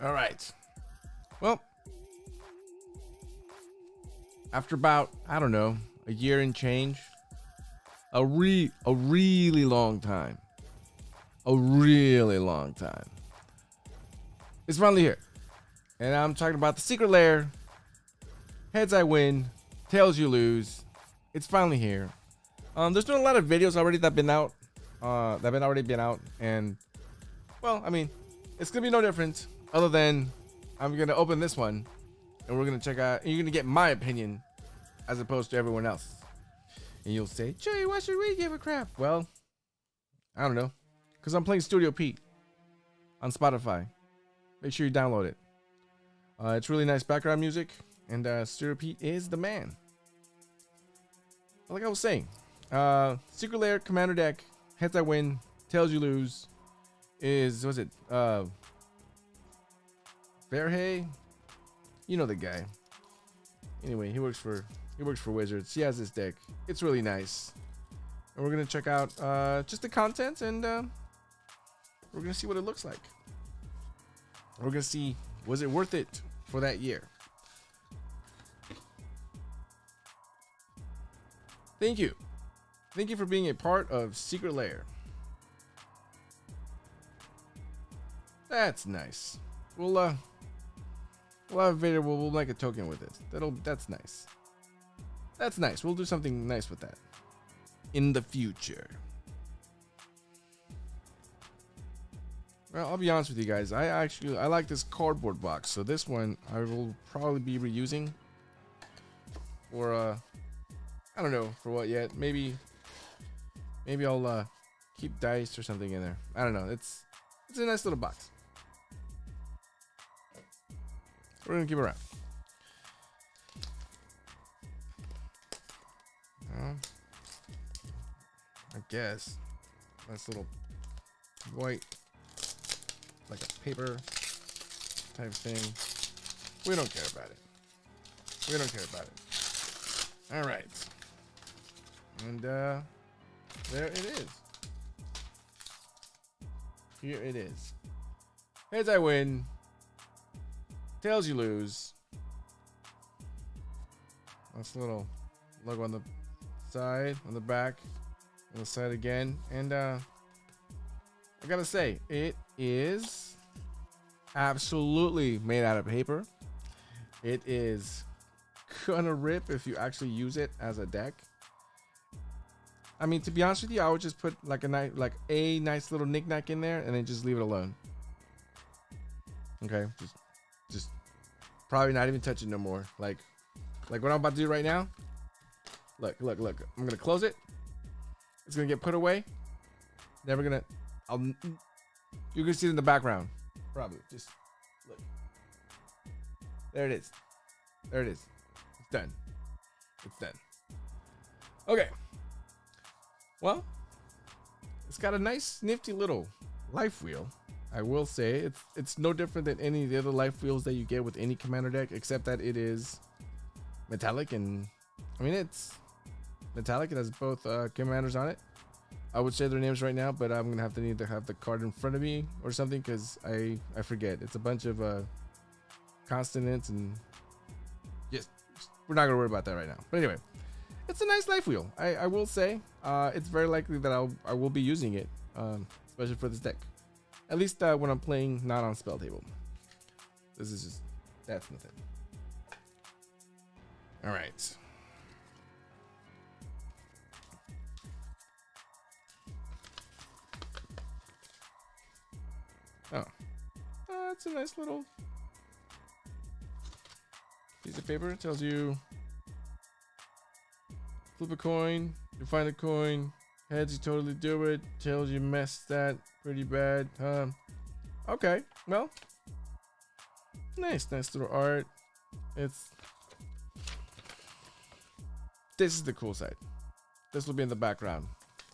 All right. Well, after about, I don't know, a year and change, a really long time. A really long time. It's finally here. And I'm talking about the secret lair. Heads I win, tails you lose. It's finally here. There's been a lot of videos already that been out. Already been out, and well, I mean, it's gonna be no different other than I'm gonna open this one and we're gonna check out, and you're gonna get my opinion as opposed to everyone else. And you'll say, Chuy, why should we give a crap? Well, I don't know, because I'm playing Studio Pete on Spotify. Make sure you download it. It's really nice background music, and Studio Pete is the man. Like I was saying, secret lair, commander deck, heads I win, tails you lose. Was it Verhey? You know the guy. Anyway, he works for Wizards. He has this deck. It's really nice. And we're gonna check out just the content, and we're gonna see what it looks like. We're gonna see, was it worth it for that year? Thank you. Thank you for being a part of Secret Lair. That's nice. We'll have a video. We'll make a token with this. That's nice. That's nice. We'll do something nice with that in the future. Well, I'll be honest with you guys. I like this cardboard box. So this one I will probably be reusing for I don't know for what yet. Maybe I'll keep dice or something in there. I don't know. It's a nice little box. We're gonna keep it around. I guess nice little white, like a paper type thing. We don't care about it. We don't care about it. All right. And there it is. Here it is. Heads I win. Tails you lose. Nice little logo on the side, on the back, on the side again. And I gotta say, it is absolutely made out of paper. It is gonna rip if you actually use it as a deck. I mean, to be honest with you, I would just put like a nice little knickknack in there and then just leave it alone. Okay, just probably not even touch it no more. Like what I'm about to do right now. Look. I'm gonna close it. It's gonna get put away. Never gonna. You can see it in the background. Probably just look. There it is. There it is. It's done. It's done. Okay. Well, it's got a nice, nifty little life wheel. I will say it's no different than any of the other life wheels that you get with any commander deck, except that it is metallic, and I mean it's metallic. It has both commanders on it. I would say their names right now, but I'm gonna need to have the card in front of me or something because I forget. It's a bunch of consonants, and just we're not gonna worry about that right now. But anyway, it's a nice life wheel. I will say it's very likely that I will be using it, especially for this deck. At least when I'm playing not on spell table. This is just, that's nothing. All right. Oh, that's a nice little piece of paper. It tells you flip a coin, you find a coin. Heads, you totally do it. Tails, you messed that pretty bad. Okay, well, nice little art. This is the cool side. This will be in the background.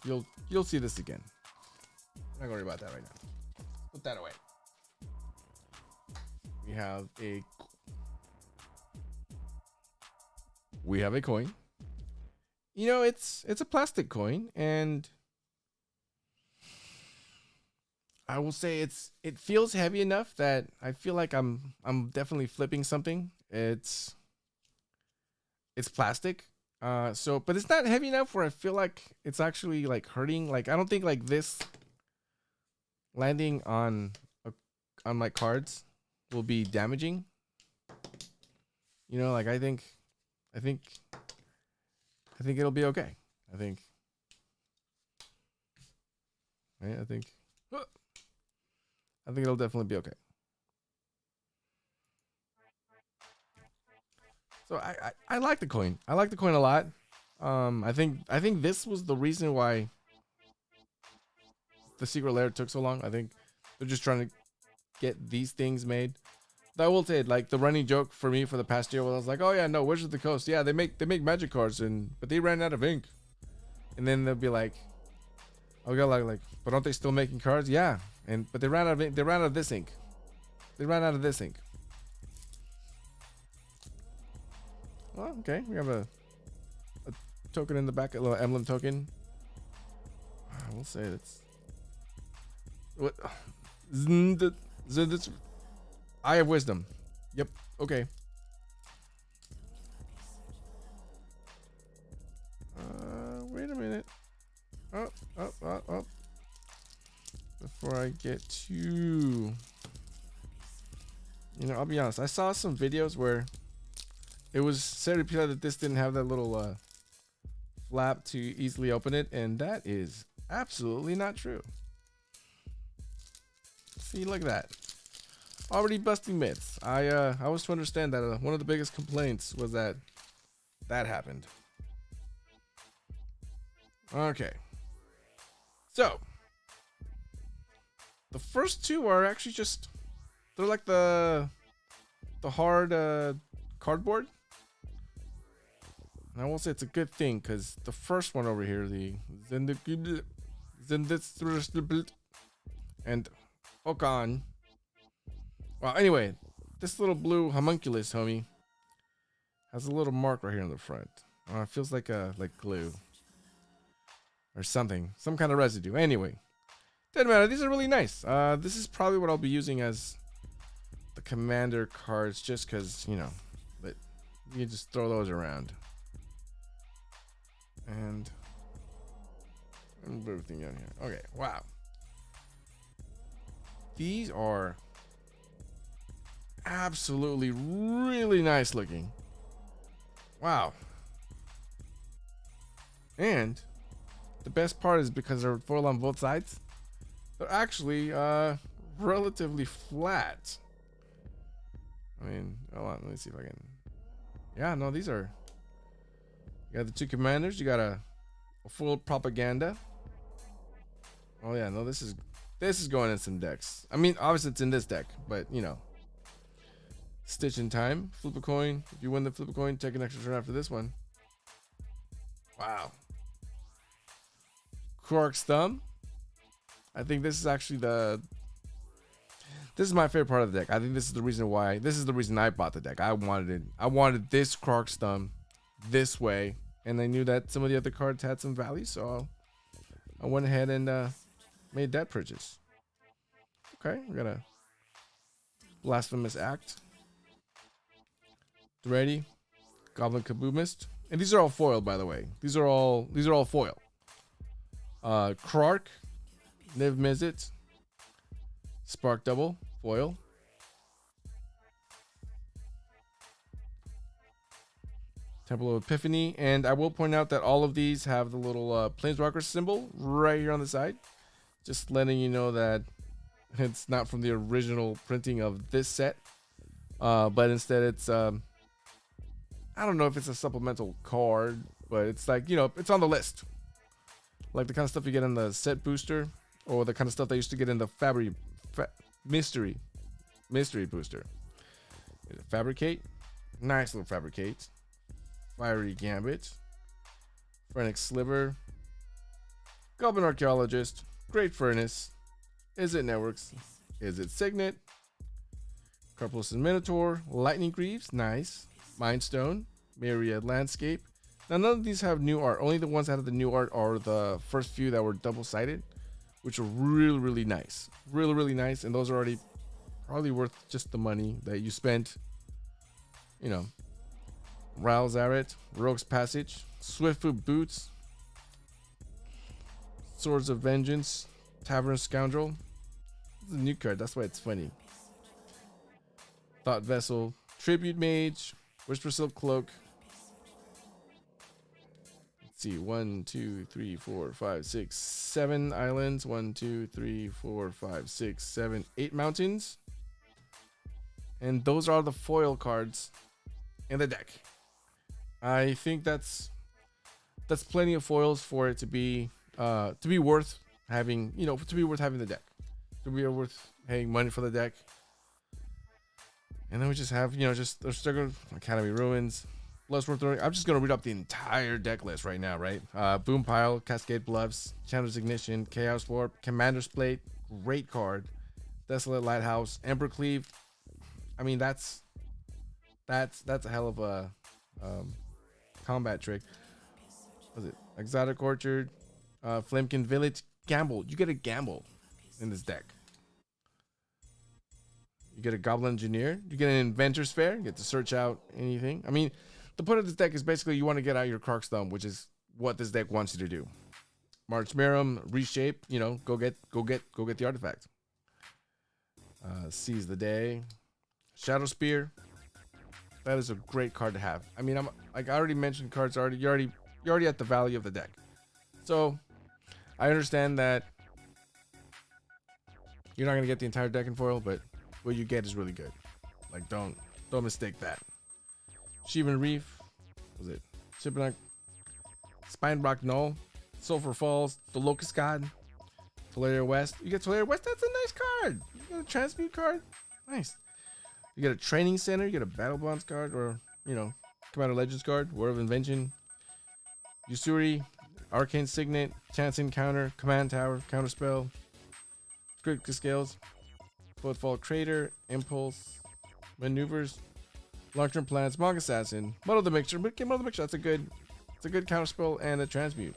You'll see this again. I'm not gonna worry about that right now. Put that away. We have a coin. You know, it's a plastic coin, and I will say it feels heavy enough that I feel like I'm definitely flipping something. It's plastic. So but it's not heavy enough where I feel like it's actually like hurting. Like I don't think like this landing on my cards will be damaging. You know, like I think I think it'll be okay. I think right? I think it'll definitely be okay. So I like the coin. I like the coin a lot. I think this was the reason why the secret lair took so long. I think they're just trying to get these things made. I will say, like the running joke for me for the past year was I was like, oh yeah, no, Wizards of the Coast, yeah, they make magic cards but they ran out of ink, and then they'll be like, oh yeah, but aren't they still making cards? Yeah, but they ran out of ink. They ran out of this ink. They ran out of this ink. Well, okay, we have a token in the back, a little emblem token. I will say that's what. I have wisdom. Yep. Okay. Wait a minute. Oh. Before I get to, I'll be honest. I saw some videos where it was said repeatedly that this didn't have that little flap to easily open it, and that is absolutely not true. See, look at that. Already busting myths. I was to understand that one of the biggest complaints was that happened. Okay. So the first two are actually they're like the hard cardboard. And I will say it's a good thing because the first one over here, the and Okan. Well, anyway, this little blue homunculus, homie, has a little mark right here on the front. It feels like glue or something, some kind of residue. Anyway, doesn't matter. These are really nice. This is probably what I'll be using as the commander cards, just because but you can just throw those around and move everything down here. Okay, wow. These are absolutely really nice looking. Wow. And the best part is because they're foil on both sides, they're actually relatively flat. I mean, hold on, let me see if I can. Yeah, no, these are. You got the two commanders. You got a full propaganda. Oh yeah, no, this is going in some decks. I mean, obviously it's in this deck, but Stitch in time. Flip a coin. If you win the flip a coin, take an extra turn after this one. Wow. Quark's Thumb. I think this is actually this is my favorite part of the deck. I think this is the reason I bought the deck. I wanted this Quark's Thumb this way, and I knew that some of the other cards had some value, so I went ahead and made that purchase. Okay, we got a Blasphemous Act. Ready? Goblin Kaboomist. And these are all foil, by the way. These are all foil. Krark, Niv Mizzet, Spark Double, foil. Temple of Epiphany, and I will point out that all of these have the little Planeswalker symbol right here on the side. Just letting you know that it's not from the original printing of this set, but instead it's I don't know if it's a supplemental card, but it's like, it's on the list. Like the kind of stuff you get in the set booster, or the kind of stuff they used to get in the mystery booster. Fabricate. Nice little Fabricate. Fiery Gambit. Phrenic Sliver. Goblin Archaeologist. Great Furnace. Is it Networks? Is it Signet? Carpulus and Minotaur. Lightning Greaves. Nice. Mind Stone. Myriad Landscape. Now none of these have new art. Only the ones that have the new art are the first few that were double-sided. which are really, really nice. Really, really nice. And those are already probably worth just the money that you spent. You know, Ral Zaret, Rogue's Passage, Swiftfoot Boots, Swords of Vengeance, Tavern Scoundrel. This is a new card, that's why it's funny. Thought Vessel, Tribute Mage, Whisper Silk Cloak. Let's see, 1, 2, 3, 4, 5, 6, 7 islands. 1, 2, 3, 4, 5, 6, 7, 8 mountains. And those are the foil cards in the deck. I think that's plenty of foils for it to be worth having, you know, to be worth having the deck, to be worth paying money for the deck. And then we just have, you know, just the Struggle Academy Ruins, Bloodsport Throwing. I'm just gonna read up the entire deck list right now, right? Boom Pile, Cascade Bluffs, Chandler's Ignition, Chaos Warp, Commander's Plate, great card, Desolate Lighthouse, Emperor Cleave. I mean, that's a hell of a combat trick. What was it? Exotic Orchard, Flamekin Village, Gamble. You get a gamble in this deck. You get a Goblin Engineer. You get an Inventor's Fair. You get to search out anything. I mean, the point of this deck is basically you want to get out your Krark's Thumb, which is what this deck wants you to do. March Merum, Reshape. You know, go get the artifact. Seize the Day. Shadow Spear. That is a great card to have. I mean, I already mentioned cards already. You're already at the value of the deck. So I understand that you're not gonna get the entire deck in foil, but what you get is really good. Like, don't mistake that. Shivan Reef, what was it? Shipwreck, Spinerock Null, Sulphur Falls, the Locust God, Tolaria West. You get Tolaria West. That's a nice card. You get a Transmute card. Nice. You get a Training Center. You get a Battle Bonds card, or, you know, Commander Legends card, War of Invention, Usuri, Arcane Signet, Chance Encounter, Command Tower, Counterspell, Critical Scales, Footfall Crater, Impulse, Maneuvers, Long-Term Plans, Monk Assassin, Muddle the Mixture. Muddle the Mixture, it's a good counterspell and a transmute.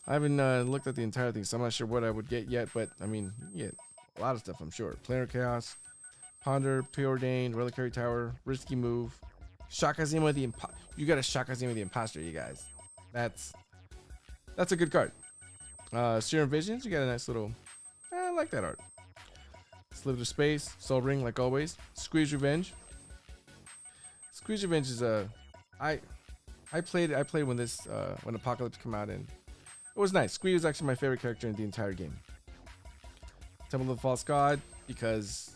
I haven't looked at the entire thing, so I'm not sure what I would get yet, but I mean, you get a lot of stuff, I'm sure. Planar Chaos, Ponder, Preordained, Reliquary Tower, Risky Move, Shakazima the You got a Shakazima the Imposter, you guys. That's a good card. Serum Visions, you got a nice little. I like that art. Sliver of Space, Soul Ring, like always. Squeeze Revenge. Squeeze Revenge is a. I played when when Apocalypse came out, and it was nice. Squeeze was actually my favorite character in the entire game. Temple of the False God, because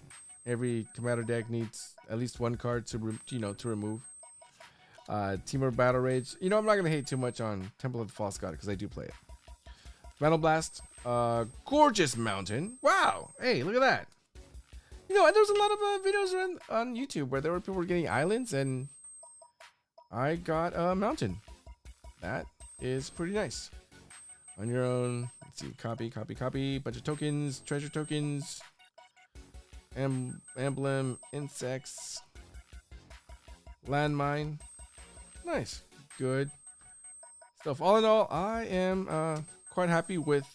every commander deck needs at least one card to remove. Temur Battle Rage. You know, I'm not gonna hate too much on Temple of the False God because I do play it. Metal Blast. Gorgeous Mountain. Wow. Hey, look at that. You know, and there's a lot of videos on YouTube where there were people getting islands, and I got a mountain. That is pretty nice. On your own. Let's see. Copy. Bunch of tokens, treasure tokens, emblem, insects, landmine. Nice. Good stuff. All in all, I am quite happy with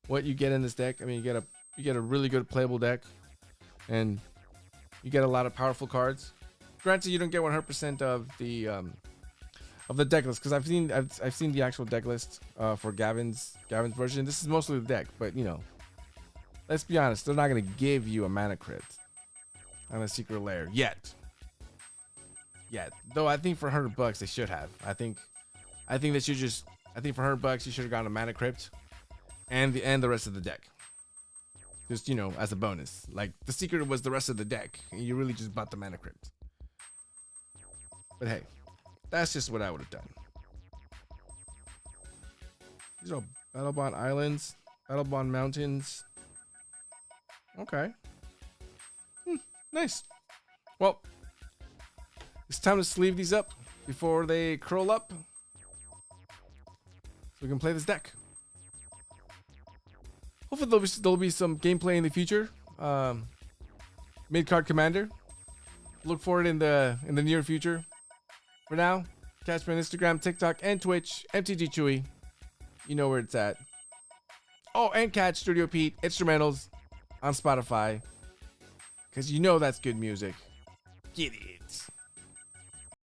what you get in this deck. I mean, you get a really good playable deck, and you get a lot of powerful cards. Granted, you don't get 100% of the deck list, because I've seen the actual deck list for Gavin's version. This is mostly the deck, but you know, let's be honest, they're not gonna give you a mana crypt on a secret lair yet. Though I think for $100 they should have. I think they should just. I think for $100 you should have gotten a mana crypt and the rest of the deck. Just, you know, as a bonus. Like, the secret was the rest of the deck, and you really just bought the mana crypt. But hey, that's just what I would have done. These are Battlebond Islands, Battlebond Mountains. Okay. Nice. Well, it's time to sleeve these up before they curl up, so we can play this deck. Hopefully there'll be some gameplay in the future. Mid-card Commander. Look for it in the near future. For now, catch me on Instagram, TikTok, and Twitch. MTGchuy. You know where it's at. Oh, and catch Studio Pete instrumentals on Spotify. Because you know that's good music. Get it.